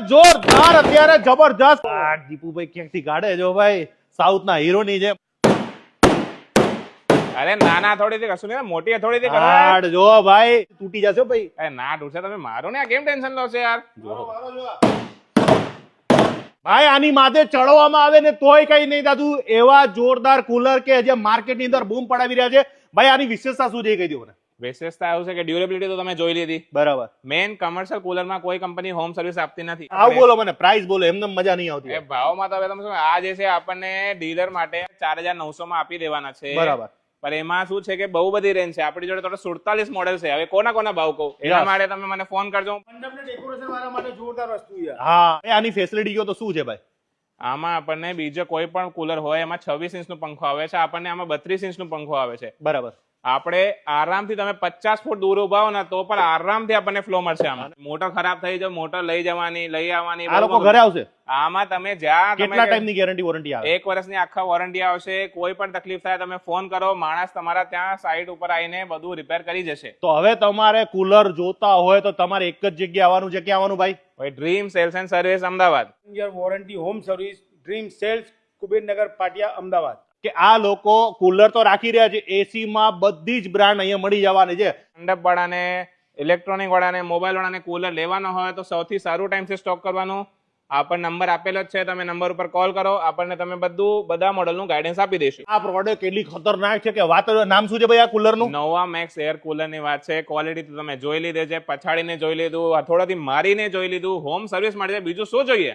જોરદાર અત્યારે જબરજસ્ત દીપુભાઈ ક્યાંકથી ગાડે જો ભાઈ સાઉથ ના હીરો ની જેમ. અરે નાના થોડીથી કશું નહીં, મોટી થોડીથી કરો. હાડ જો ભાઈ તૂટી જશે ભાઈ. અરે ના તૂટશે, તમે મારો ને આ કેમ ટેન્શન લો છો યાર? ભાઈ આની માથે ચડવામાં આવે ને તોય કઈ નહીં થતું. એવા જોરદાર કુલર કે જે માર્કેટ ની અંદર બૂમ પડાવી રહ્યા છે. ભાઈ આની વિશેષતા શું છે કહી દો મને. વિશેષતા એવું છે કે ડ્યુરેબિલિટી તો તમે જોઈ લીધી. બરાબર. મેઇન કમર્શિયલ કુલરમાં કોઈ કંપની હોમ સર્વિસ આપતી નથી. આવું બોલો મને, પ્રાઇસ બોલો, એમને મજા નહીં આવતી. એ ભાવમાં તો હવે તમે શું, આ જે છે આપણને ડીલર માટે 4900 માં આપી દેવાના છે. બરાબર. પણ એમાં શું છે કે બહુ બધી રેન્જ છે આપણી જોડે. 47 મોડેલ છે. હવે કોના કોના ભાવ કહું એના માટે તમે મને ફોન કરજો. મંડપને ડેકોરેશન વાળા માટે જોરદાર વસ્તુ છે. હા આની ફેસિલિટી જો તો શું છે ભાઈ? આમાં આપણને બીજો કોઈ પણ કુલર હોય એમાં 26 ઇંચનું પંખો આવે છે, આપણને આમાં 32 ઇંચનું પંખો આવે છે. બરાબર. આપણે આરામથી તમે 50 ફૂટ દૂર ઉભા હો ને તો પણ આરામથી આપણને ફ્લો મળશે. આમાં મોટર ખરાબ થઈ જાય, મોટર લઈ જવાની લઈ આવવાની. આ લોકો ઘરે આવશે? આમાં તમે જ્યાં કેટલા ટાઈમની ગેરંટી વોરંટી આવે? 1 વર્ષની આખા વોરંટી આવશે. કોઈ પણ તકલીફ થાય તમે ફોન કરો, માણસ તમારા ત્યાં સાઈટ ઉપર આવીને બધું રિપેર કરી જશે. તો હવે તમારે કુલર જોતા હોય તો તમારે એક જ જગ્યાએ આવવાનું છે. ક્યાં આવવાનું ભાઈ? ભાઈ dream sales and service Ahmedabad. Year warranty home service dream sales Kubernagar પાટિયા અમદાવાદ. કે આ લોકો કુલર તો રાખી રહ્યા છે, એસી માં બધી જ બ્રાન્ડ અહીંયા મળી જવાની છે. મંડપ વાળાને, ઇલેક્ટ્રોનિક વાળાને, મોબાઈલ વાળાને કુલર લેવાનો હોય તો સૌથી સારું ટાઈમ છે સ્ટોક કરવાનું. આપણને નંબર આપેલો જ છે, તમે નંબર ઉપર કોલ કરો, આપણને તમે બધા મોડલનું ગાઈડન્સ આપી દઈશું. આ પ્રોડક્ટ કેટલી ખતરનાક છે કે વાત. નામ શું છે ભાઈ આ કુલરનું? નોવા મેક્સ એર કુલર ની વાત છે. ક્વોલિટી તો તમે જોઈ લીધી છે, પછાડીને જોઈ લીધું, હથોડાથી મારીને જોઈ લીધું, હોમ સર્વિસ માટે બીજું શું જોઈએ?